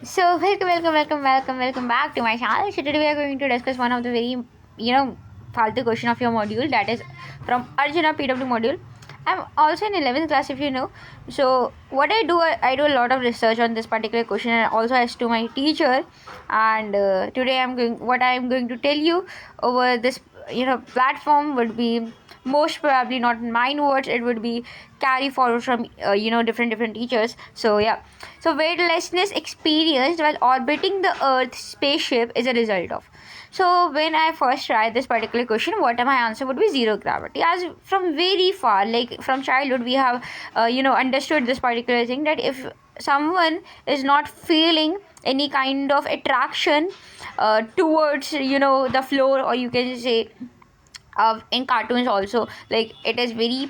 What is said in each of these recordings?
So welcome back to my channel. So today we are going to discuss one of the very फालतू question of your module, that is from Arjuna PW module. I'm also in 11th class, if you know. So what I do a lot of research on this particular question, and also as to my teacher. And today I'm going to tell you over this platform would be most probably not in mine words. It would be carry forward from different teachers. So yeah. So weightlessness experienced while orbiting the Earth spaceship is a result of. So when I first tried this particular question, what my answer would be zero gravity. As from very far, like from childhood, we have understood this particular thing, that if someone is not feeling any kind of attraction towards the floor, or you can say in cartoons also, like it is very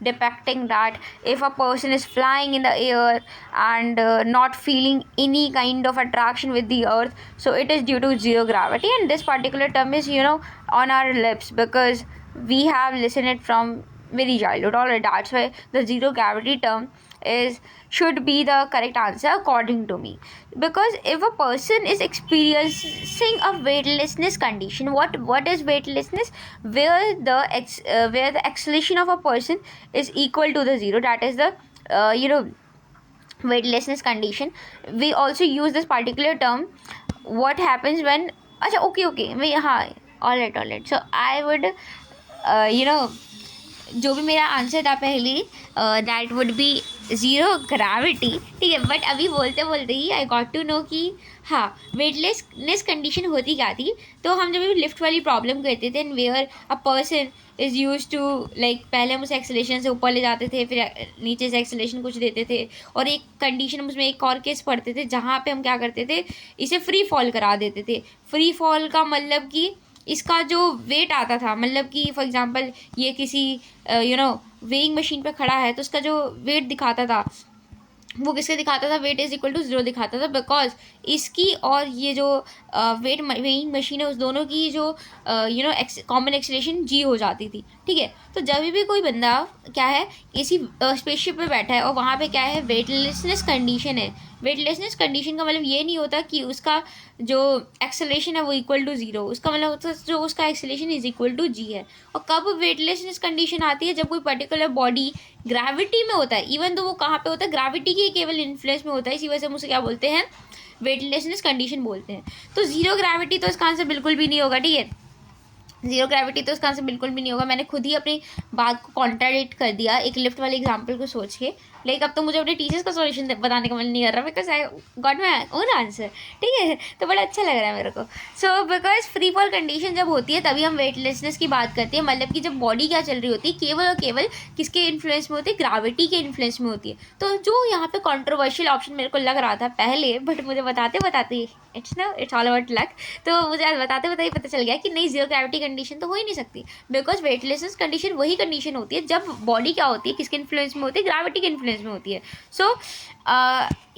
depicting that if a person is flying in the air and not feeling any kind of attraction with the earth, so it is due to zero gravity. And this particular term is on our lips because we have listened it from very childhood already. That's why the zero gravity term should be the correct answer according to me. Because if a person is experiencing a weightlessness condition, what is weightlessness? Where the acceleration of a person is equal to the zero, that is the weightlessness condition. We also use this particular term. What happens when okay we all right. So I would जो भी मेरा answer था पहले, that would be zero gravity, ठीक है. But अभी बोलते बोलते ही आई गॉट टू नो कि हाँ, वेटलेसनेस कंडीशन होती क्या थी. तो हम जब भी लिफ्ट वाली प्रॉब्लम करते थे, and where a person is use to like, पहले हम उसे एक्सेलेशन से ऊपर ले जाते थे, फिर नीचे से एक्सेलेशन कुछ देते थे, और एक कंडीशन उसमें एक और केस पढ़ते थे जहाँ पे हम क्या करते थे, इसे फ्री फॉल करा देते थे. फ्री फॉल का मतलब कि इसका जो वेट आता था, मतलब कि फॉर एग्जांपल ये किसी वेइंग मशीन पे खड़ा है, तो उसका जो वेट दिखाता था वो किसके दिखाता था, weight is equal to zero दिखाता था. बिकॉज इसकी और ये जो वेट वेइंग मशीन है, उस दोनों की जो कॉमन एक्सेलरेशन जी हो जाती थी, ठीक है. तो जब भी कोई बंदा क्या है, किसी स्पेसशिप पे बैठा है और वहाँ पे क्या है, वेटलेसनेस कंडीशन है. वेटलेसनेस कंडीशन का मतलब ये नहीं होता कि उसका जो एक्सेलरेशन है वो इक्वल टू ज़ीरो. उसका मतलब होता है जो उसका एक्सेलरेशन इज इक्वल टू जी है. और कब वेटलेसनेस कंडीशन आती है, जब कोई पर्टिकुलर बॉडी ग्रेविटी में होता है. इवन तो वो कहाँ पे होता है, ग्रेविटी के केवल इन्फ्लुएंस में होता है. इसी वजह से हम उसे क्या बोलते हैं, वेटलेसनेस कंडीशन बोलते हैं. तो जीरो ग्रेविटी तो इसका आंसर बिल्कुल भी नहीं होगा, ठीक है. जीरो ग्रेविटी तो इसका आंसर बिल्कुल भी नहीं होगा. मैंने खुद ही अपनी बात को कॉन्ट्राडिक्ट कर दिया एक लिफ्ट वाले एग्जाम्पल को सोच के. लाइक अब तो मुझे अपने टीचर्स का सॉल्यूशन बताने का मन नहीं कर रहा, because I got my own answer, ठीक है. तो बड़ा अच्छा लग रहा है मेरे को. So because free fall condition जब होती है तभी हम वेटलेसनेस की बात करते हैं. मतलब कि जब बॉडी क्या चल रही होती है, केवल और केवल किसके इन्फ्लुएंस में होती है, ग्रेविटी के इन्फ्लुएंस में होती है. तो जो यहाँ पे कॉन्ट्रोवर्शियल ऑप्शन मेरे को लग रहा था पहले, बट मुझे बताते इट्स ऑल अबाउट लक. तो मुझे आज बताते पता चल गया कि नहीं, जीरो ग्रेविटी कंडीशन तो हो ही नहीं सकती. बिकॉज वेटलेसनेस कंडीशन वही कंडीशन होती है जब बॉडी क्या होती है, किसके इन्फ्लुएंस में होती है, ग्रेविटी के इन्फ्लुएंस में होती है. सो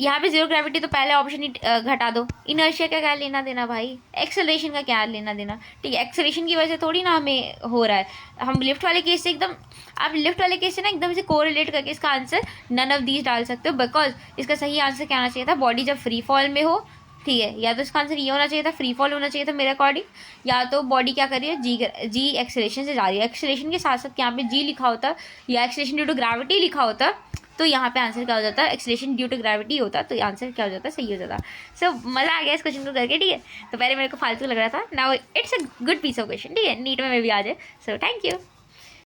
यहाँ पे जीरो ग्रेविटी तो पहले ऑप्शन ही घटा दो. इनर्शिया का क्या लेना देना भाई, एक्सेलरेशन का क्या लेना देना, ठीक है. एक्सेलरेशन की वजह से थोड़ी ना हमें हो रहा है. हम लिफ्ट वाले केस से एकदम, आप लिफ्ट वाले केस से ना एकदम से कोरिलेट करके इसका आंसर नन ऑफ दीज डाल सकते हो. बिकॉज इसका सही आंसर क्या आना चाहिए था, बॉडी जब फ्री फॉल में हो, ठीक है. या तो इसका आंसर ये होना चाहिए था, फ्री फॉल होना चाहिए था मेरे अकॉर्डिंग. या तो बॉडी क्या कर रही है, जी एक्सेलरेशन से जा रही है. एक्सेलरेशन के साथ साथ यहाँ पे जी लिखा होता, या एक्सेलरेशन ड्यू टू ग्रेविटी लिखा होता, तो यहाँ पे आंसर क्या हो जाता है, एक्सेलरेशन ड्यू टू ग्रेविटी होता, तो आंसर क्या हो जाता, सही हो जाता. सो मज़ा आ गया इस क्वेश्चन को करके, ठीक है. तो पहले मेरे को फालतू लग रहा था, now it's a good piece of question, ठीक है. नीट में भी आ जाए. So thank you.